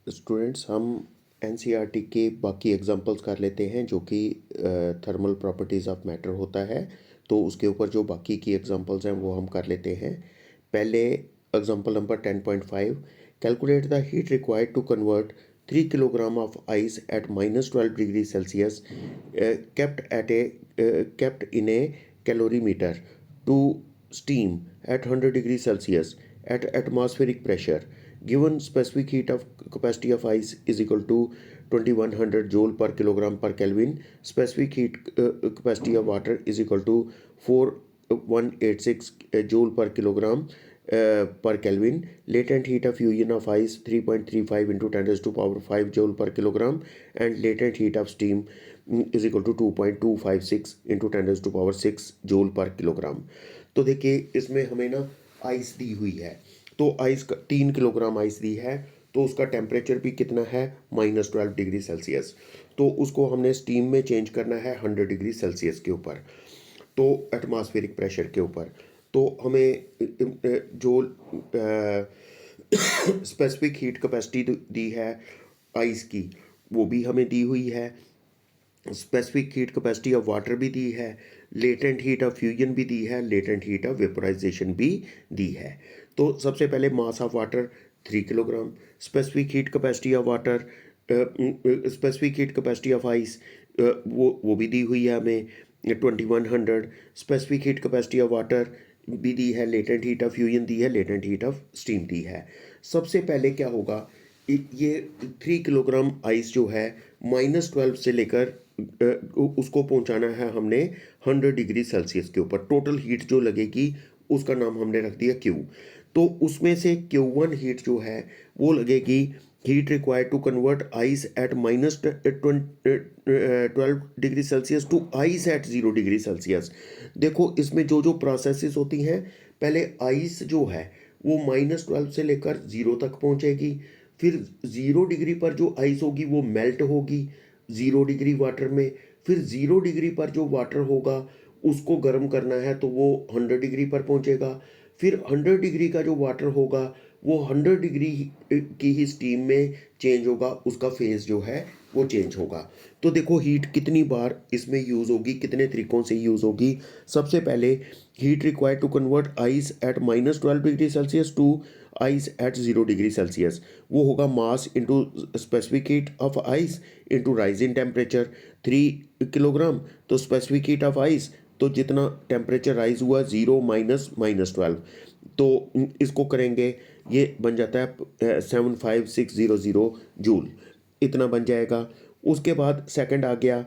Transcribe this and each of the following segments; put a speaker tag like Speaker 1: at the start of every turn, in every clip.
Speaker 1: Students हम NCERT के बाकी एग्जांपल्स कर लेते हैं जो कि थर्मल प्रॉपर्टीज़ ऑफ मैटर होता है। तो उसके ऊपर जो बाकी की एग्जांपल्स हैं वो हम कर लेते हैं। पहले example number 10.5, calculate the heat required to convert 3 kilogram of ice at -12 degree Celsius kept in a calorimeter to steam at 100 degrees Celsius at atmospheric pressure. Given specific heat of capacity of ice is equal to 2100 joule per kilogram per Kelvin. Specific heat capacity of water is equal to 4186 joule per kilogram per Kelvin. Latent heat of fusion of ice 3.35 into 10 raised to power 5 joule per kilogram, and latent heat of steam is equal to 2.256 into 10 raised to power 6 joule per kilogram. तो देखिए इसमें हमें ना ice दी हुई है, तो ice का 3 kilogram ice दी है, तो उसका टेम्परेचर भी कितना है -12 डिग्री सेल्सियस। तो उसको हमने स्टीम में चेंज करना है 100 डिग्री सेल्सियस के ऊपर, तो एटमॉस्फेरिक प्रेशर के ऊपर। तो हमें जो स्पेसिफिक हीट कैपेसिटी दी है आइस की वो भी हमें दी हुई है, specific heat capacity of water भी दी है, लेटेंट हीट ऑफ फ्यूजन भी दी है, लेटेंट हीट ऑफ वेपोराइजेशन भी दी है। तो सबसे पहले mass of water 3 kilogram, specific heat capacity of water, specific heat capacity of ice वो भी दी हुई है हमें 2100, specific heat capacity of water भी दी है, लेटेंट हीट ऑफ फ्यूजन दी है, लेटेंट हीट ऑफ स्टीम दी है। सबसे पहले क्या होगा, ये 3 किलोग्राम आइस जो है -12 से लेकर उसको पहुंचाना है हमने 100 डिग्री सेल्सियस के ऊपर। टोटल हीट जो लगेगी उसका नाम हमने रख दिया क्यू। तो उसमें से Q1 हीट जो है वो लगेगी, heat required to convert ice at -12 degree Celsius to ice at 0 degree Celsius. देखो इसमें जो जो प्रोसेसेस होती हैं, पहले आइस जो है वो -12 से लेकर 0 तक पहुंचेगी, फिर 0 डिग्री पर जो आइस होगी वो मेल्ट होगी 0 डिग्री वाटर में, फिर 0 डिग्री पर जो वाटर होगा उसको गर्म करना है तो वो 100 डिग्री पर पहुंचेगा, फिर 100 डिग्री का जो वाटर होगा वो 100 डिग्री की ही स्टीम में चेंज होगा, उसका फेज जो है वो चेंज होगा। तो देखो हीट कितनी बार इसमें यूज़ होगी, कितने तरीक़ों से यूज़ होगी। सबसे पहले heat required to convert ice at -12 degree Celsius to ice at 0 degree Celsius, वो होगा mass into specific heat of ice into rise in temperature 3 kilogram. तो स्पेसिफिक हीट ऑफ आइस, तो जितना टेम्परेचर राइज हुआ 0 minus -12, तो इसको करेंगे ये बन जाता है 75600 जूल, इतना बन जाएगा। उसके बाद सेकंड आ गया,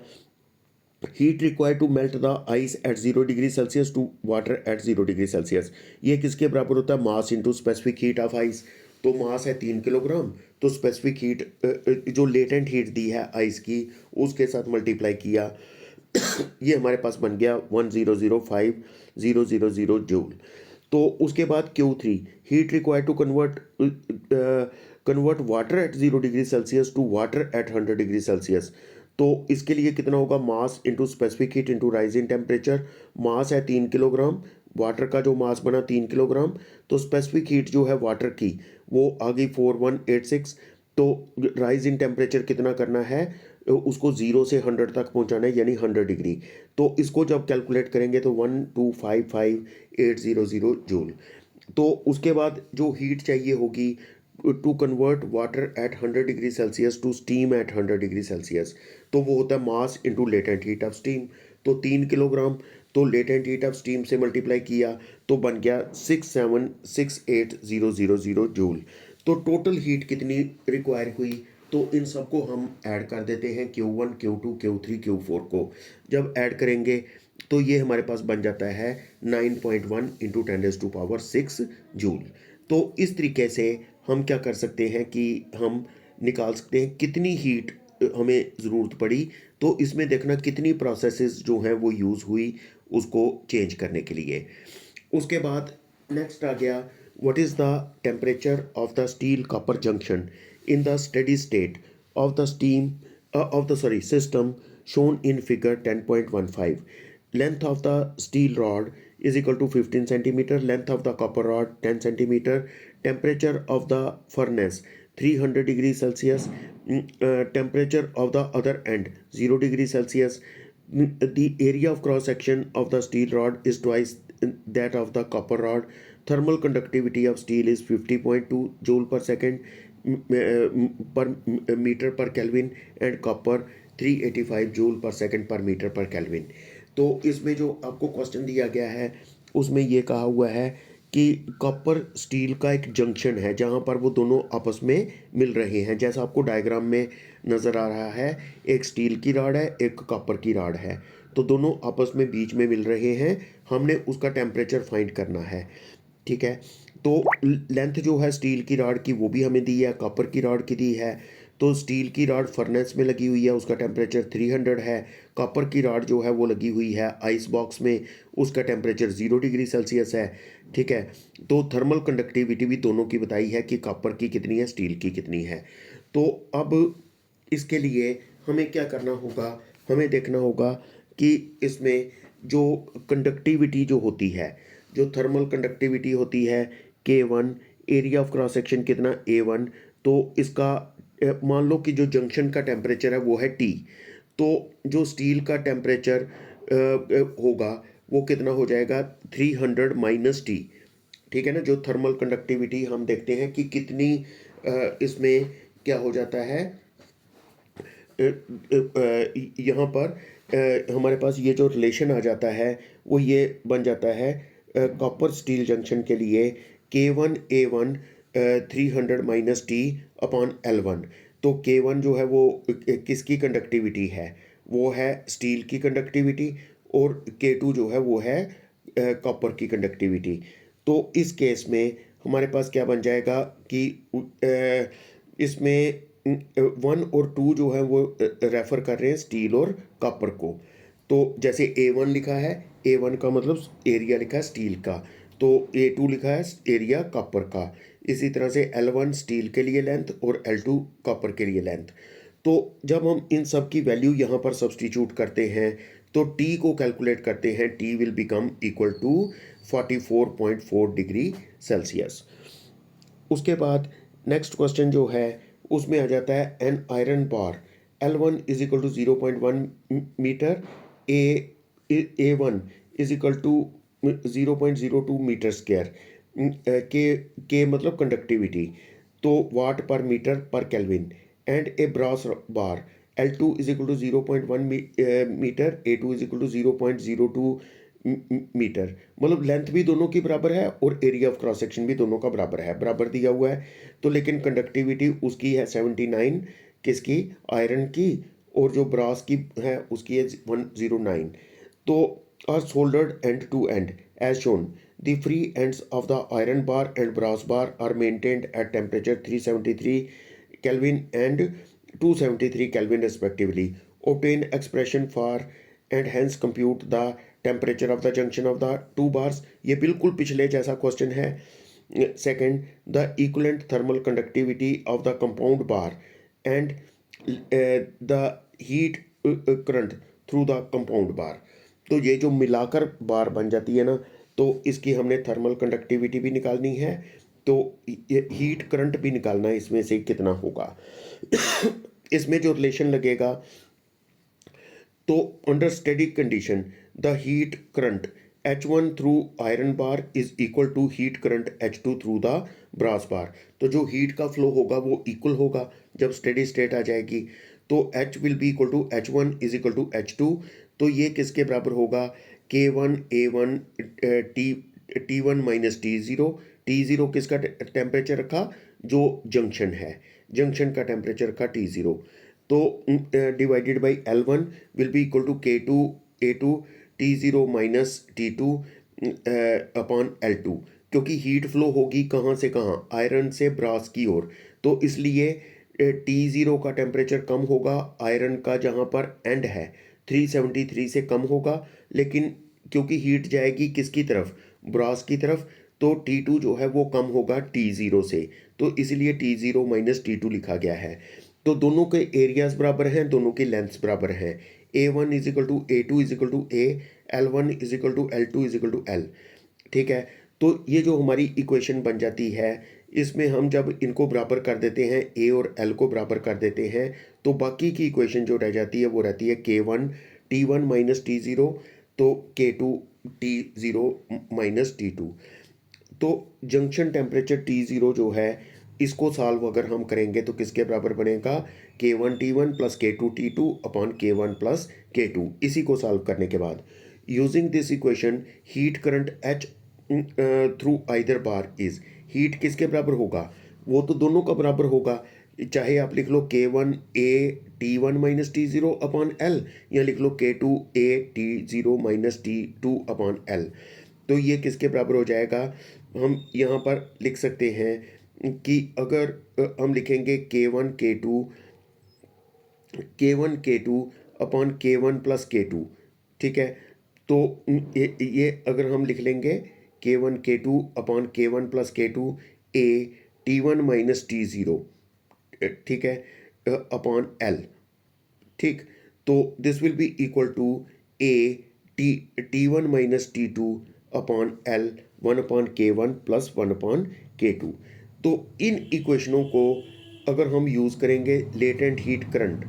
Speaker 1: heat required to melt the ice at 0 degree Celsius to water at 0 degree Celsius. ये किसके बराबर होता है, mass into specific heat of ice. तो मास है 3 किलोग्राम, तो स्पेसिफिक हीट जो लेटेंट हीट दी है आइस की उसके साथ मल्टीप्लाई किया, ये हमारे पास बन गया 1005,000 जूल। तो उसके बाद Q3, heat required to convert water at 0 degree Celsius to water at 100 degree Celsius. तो इसके लिए कितना होगा, mass into specific heat into rise in temperature. Mass है 3 किलोग्राम, वाटर का जो मास बना 3 किलोग्राम, तो स्पेसिफिक हीट जो है वाटर की वो आ गई 4186। तो राइज इन टेम्परेचर कितना करना है, उसको 0 से 100 तक पहुंचाना है, यानी 100 डिग्री। तो इसको जब कैलकुलेट करेंगे तो 1255800 जूल। तो उसके बाद जो हीट चाहिए होगी to convert water at 100 degree Celsius to steam at 100 degree Celsius, तो वो होता है mass into latent heat of steam. तो 3 किलोग्राम, तो लेटेंट हीट ऑफ स्टीम से मल्टीप्लाई किया तो बन गया 6768000 जूल। तो टोटल हीट कितनी रिक्वायर हुई, तो इन सबको हम ऐड कर देते हैं Q1 Q2 Q3 Q4 को। जब ऐड करेंगे तो ये हमारे पास बन जाता है 9.1 इंटू 10⁻⁶ जूल। तो इस तरीके से हम क्या कर सकते हैं कि हम निकाल सकते हैं कितनी हीट हमें ज़रूरत पड़ी। तो इसमें देखना कितनी प्रोसेसेस जो हैं वो यूज़ हुई उसको चेंज करने के लिए। उसके बाद नेक्स्ट आ गया, what is the temperature of the steel copper junction in the steady state of the steam of the system shown in figure 10.15. Length of the steel rod is equal to 15 centimeter, length of the copper rod 10 centimeter, temperature of the furnace 300 degree Celsius, temperature of the other end 0 degree Celsius. The area of cross section of the steel rod is twice that of the copper rod. Thermal conductivity of steel is 50.2 joule per second per meter per Kelvin, and copper 385 joule पर second पर metre per kelvin. तो इसमें जो आपको question दिया गया है उसमें ये कहा हुआ है कि कॉपर स्टील का एक जंक्शन है जहाँ पर वो दोनों आपस में मिल रहे हैं। जैसा आपको डायग्राम में नज़र आ रहा है, एक स्टील की रॉड है, एक कॉपर की रॉड है, तो दोनों आपस में बीच में मिल रहे हैं। हमने उसका टेम्परेचर फाइंड करना है, ठीक है। तो लेंथ जो है स्टील की रॉड की वो भी हमें दी है, कॉपर की रॉड की दी है। तो स्टील की रॉड फर्नेस में लगी हुई है, उसका टेम्परेचर 300 है। कॉपर की रॉड जो है वो लगी हुई है आइस बॉक्स में, उसका टेम्परेचर 0 डिग्री सेल्सियस है, ठीक है। तो थर्मल कंडक्टिविटी भी दोनों की बताई है कि कॉपर की कितनी है, स्टील की कितनी है। तो अब इसके लिए हमें क्या करना होगा, हमें देखना होगा कि इसमें जो कंडक्टिविटी जो होती है, जो थर्मल कंडक्टिविटी होती है K1, area of cross section कितना A1, तो इसका मान लो कि जो जंक्शन का टेम्परेचर है वो है T, तो जो स्टील का टेम्परेचर होगा वो कितना हो जाएगा 300 माइनस टी, ठीक है ना। जो थर्मल कंडक्टिविटी हम देखते हैं कि कितनी इसमें क्या हो जाता है, यहाँ पर हमारे पास ये जो रिलेशन आ जाता है वो ये बन जाता है कॉपर स्टील जंक्शन के लिए K1 A1 300 minus T upon L1। तो K1 जो है वो किसकी कंडक्टिविटी है, वो है स्टील की कंडक्टिविटी, और K2 जो है वो है कॉपर की कंडक्टिविटी। तो इस केस में हमारे पास क्या बन जाएगा कि इसमें 1 और 2 जो है वो रेफ़र कर रहे हैं स्टील और कॉपर को। तो जैसे A1 लिखा है, A1 का मतलब एरिया लिखा है स्टील का, तो A2 लिखा है एरिया कॉपर का। इसी तरह से L1 स्टील के लिए लेंथ और L2 कॉपर के लिए लेंथ। तो जब हम इन सब की वैल्यू यहाँ पर सब्स्टिट्यूट करते हैं तो T को कैलकुलेट करते हैं, T will become equal to 44.4 degree Celsius. उसके बाद नेक्स्ट क्वेश्चन जो है उसमें आ जाता है an iron bar L1 is equal to 0.1 metre, A1 is equal to 0.02 metre square, के मतलब कंडक्टिविटी, तो watt per metre per kelvin, and a brass bar L2 is equal to 0.1 metre, A2 is equal to 0.02 metre. मतलब length भी दोनों की बराबर है और एरिया ऑफ क्रॉस सेक्शन भी दोनों का बराबर है, बराबर दिया हुआ है। तो लेकिन कंडक्टिविटी उसकी है 79, किसकी, आयरन की, और जो ब्रास की है उसकी है 109। तो are soldered end to end as shown, the free ends of the iron bar and brass bar are maintained at temperature 373 Kelvin and 273 Kelvin respectively. Obtain expression for and hence compute the temperature of the junction of the two bars। ये बिल्कुल पिछले जैसा question है। Second, the equivalent thermal conductivity of the compound bar and the heat current through the compound bar. तो ये जो मिलाकर बार बन जाती है ना, तो इसकी हमने थर्मल कंडक्टिविटी भी निकालनी है, तो ये हीट करंट भी निकालना है, इसमें से कितना होगा। इसमें जो रिलेशन लगेगा, तो under steady condition the heat current H1 through iron bar is equal to heat current H2 through the brass bar. तो जो हीट का फ्लो होगा वो इक्वल होगा जब स्टेडी स्टेट आ जाएगी। तो H will be equal to H1 is equal to H2। तो ये किसके बराबर होगा, K1 A1 T1 minus T0। T0 किसका टेम्परेचर रखा, जो जंक्शन है, जंक्शन का टेम्परेचर रखा T0। तो divided by L1 will be equal to K2 A2 T0 minus T2 upon L2, क्योंकि हीट फ्लो होगी कहाँ से कहाँ, आयरन से ब्रास की ओर। तो इसलिए T0 का टेम्परेचर कम होगा, आयरन का जहाँ पर एंड है 373 से कम होगा, लेकिन क्योंकि हीट जाएगी किसकी तरफ, ब्रास की तरफ, तो T2 जो है वो कम होगा T0 से, तो इसलिए T0 माइनस T2 लिखा गया है। तो दोनों के एरियाज बराबर हैं, दोनों की लेंथ्स बराबर हैं। A1 is equal to A2 is equal to A, L1 is equal to L2 is equal to L, ठीक है। तो ये जो हमारी इक्वेशन बन जाती है, इसमें हम जब इनको बराबर कर देते हैं, ए और एल को बराबर कर देते हैं, तो बाकी की इक्वेशन जो रह जाती है वो रहती है K1 T1 माइनस T0, तो K2 T0 माइनस T2। तो जंक्शन टेम्परेचर T0 जो है, इसको सॉल्व अगर हम करेंगे तो किसके बराबर बनेगा? K1 T1 plus K2 T2 upon K1 plus K2। इसी को सॉल्व करने के बाद using this equation heat current H through either bar is, heat किसके बराबर होगा? वो तो दोनों का बराबर होगा। चाहे आप लिख लो K1 A T1 minus T0 upon L, या लिख लो K2 A T0 minus T2 upon L। तो ये किसके बराबर हो जाएगा? हम यहाँ पर लिख सकते हैं कि अगर हम लिखेंगे K1 K2 upon K1 plus K2, ठीक है। तो ये अगर हम लिख लेंगे K1 K2 upon K1 plus K2 A T1 minus T0, ठीक है, अपॉन L, ठीक। तो this will be equal to A T1 minus T2 upon L 1 upon K1 plus 1 upon K2। तो इन इक्वेशनों को अगर हम यूज़ करेंगे latent heat current,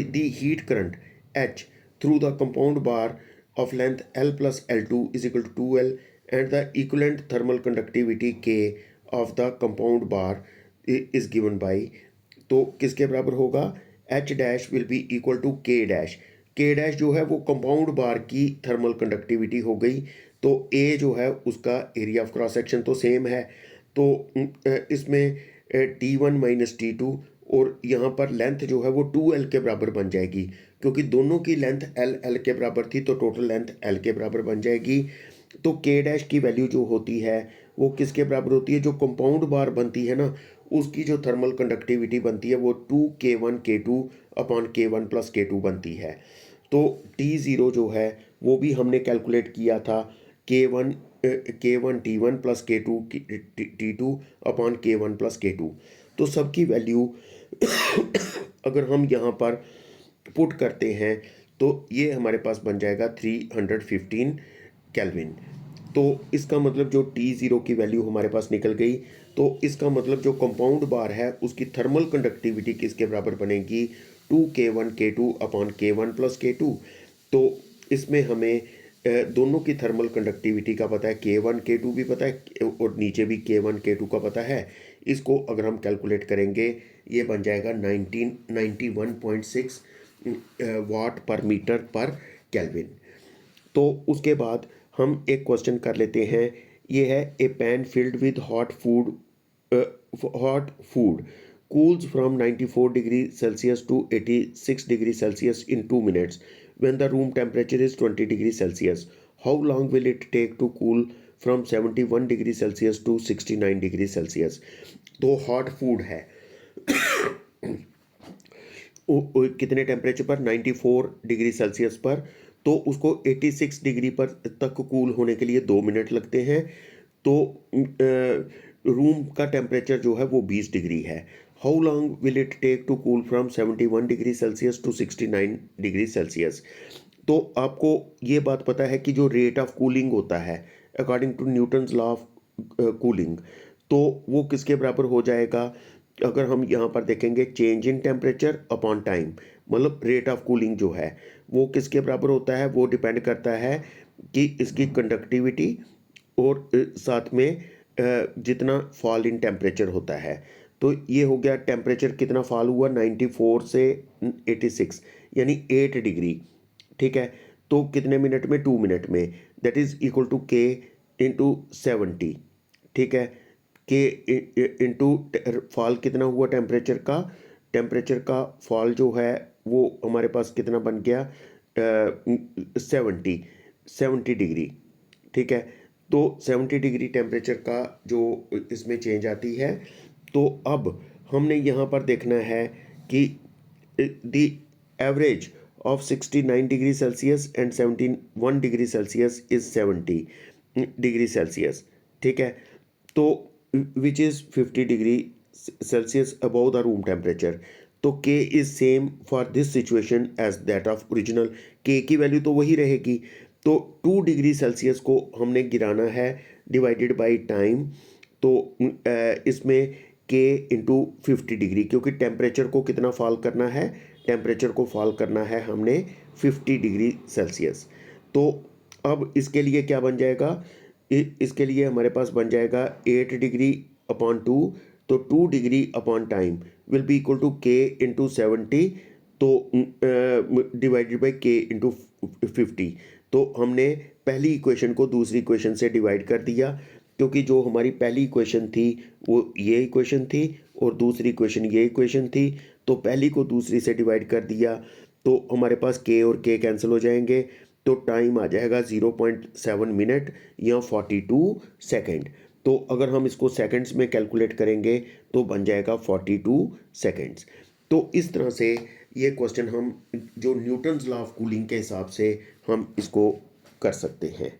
Speaker 1: the heat current H through the compound bar of length L plus L2 is equal to 2L and the equivalent thermal conductivity K of the compound bar is given by, तो किसके बराबर होगा? H dash will be equal to K dash. K dash जो है वो compound बार की thermal conductivity हो गई, तो A जो है उसका एरिया ऑफ क्रॉस सेक्शन तो सेम है, तो इसमें T1 माइनस T2 और यहाँ पर लेंथ जो है वो 2L के बराबर बन जाएगी, क्योंकि दोनों की लेंथ L के बराबर थी, तो टोटल लेंथ L के बराबर बन जाएगी। तो K डैश की वैल्यू जो होती है वो किसके बराबर होती है? जो कंपाउंड बार बनती है ना, उसकी जो थर्मल कंडक्टिविटी बनती है वो 2K1 K2 upon K1 plus K2 बनती है। तो T0 जो है वो भी हमने कैलकुलेट किया था, K1 T1 plus K2 T2 upon K1 plus K2। तो सबकी वैल्यू अगर हम यहाँ पर पुट करते हैं तो ये हमारे पास बन जाएगा 315 केल्विन। तो इसका मतलब जो T0 की वैल्यू हमारे पास निकल गई, तो इसका मतलब जो कंपाउंड बार है उसकी थर्मल कंडक्टिविटी किसके बराबर बनेगी? 2K1 K2 upon K1 plus K2। तो इसमें हमें दोनों की थर्मल कंडक्टिविटी का पता है, K1 K2 भी पता है और नीचे भी K1 K2 का पता है। इसको अगर हम कैलकुलेट करेंगे ये बन जाएगा 91.6 वाट पर मीटर पर केल्विन। तो उसके बाद हम एक क्वेश्चन कर लेते हैं, ये है a pan filled with hot food cools from 94 degree Celsius to 86 degree Celsius in 2 minutes when the room temperature is 20 degree Celsius. How long will it take to cool from 71 degree Celsius to 69 degree Celsius? तो hot food है कितने temperature पर? 94 degree Celsius पर, तो उसको 86 degree पर तक cool होने के लिए 2 मिनट लगते हैं। तो रूम का टेम्परेचर जो है वो 20 डिग्री है। How long will it take to cool from 71 degree Celsius to 69 degree Celsius? तो आपको ये बात पता है कि जो रेट ऑफ कूलिंग होता है according to Newton's law of cooling, तो वो किसके बराबर हो जाएगा? अगर हम यहाँ पर देखेंगे change in temperature upon time, मतलब रेट ऑफ कूलिंग जो है वो किसके बराबर होता है? वो डिपेंड करता है कि इसकी कंडक्टिविटी और साथ में जितना फॉल इन टेम्परेचर होता है। तो ये हो गया टेम्परेचर कितना फॉल हुआ 94 से 86 यानी 8 डिग्री, ठीक है। तो कितने मिनट में? 2 मिनट में, that is equal to K into 70, ठीक है। K इंटू फॉल कितना हुआ टेम्परेचर का फॉल जो है वो हमारे पास कितना बन गया? 70 डिग्री, ठीक है। तो 70 डिग्री टेम्परेचर का जो इसमें चेंज आती है। तो अब हमने यहाँ पर देखना है कि the average of 69 degree Celsius and 71 degree Celsius is 70 degree Celsius, ठीक है। तो which is 50 degree Celsius above the room temperature, तो K is same for this situation as that of original। K की वैल्यू तो वही रहेगी। तो 2 degree Celsius को हमने गिराना है डिवाइडेड बाई टाइम, तो इसमें के इंटू 50 डिग्री, क्योंकि टेम्परेचर को कितना फॉल करना है, टेम्परेचर को फॉल करना है हमने 50 डिग्री सेल्सियस। तो अब इसके लिए क्या बन जाएगा, इसके लिए हमारे पास बन जाएगा 8 डिग्री अपॉन 2, तो 2 degree upon time will be equal to K into 70, तो डिवाइडेड बाई के इंटू 50। तो हमने पहली इक्वेशन को दूसरी इक्वेशन से डिवाइड कर दिया, क्योंकि जो हमारी पहली इक्वेशन थी वो ये इक्वेशन थी और दूसरी इक्वेशन ये इक्वेशन थी, तो पहली को दूसरी से डिवाइड कर दिया, तो हमारे पास के और के कैंसिल हो जाएंगे, तो टाइम आ जाएगा 0.7 मिनट या 42 सेकंड। तो अगर हम इसको सेकंड्स में कैलकुलेट करेंगे तो बन जाएगा 42 सेकंड्स। तो इस तरह से ये क्वेश्चन हम जो न्यूटन्स लॉ ऑफ कूलिंग के हिसाब से हम इसको कर सकते हैं।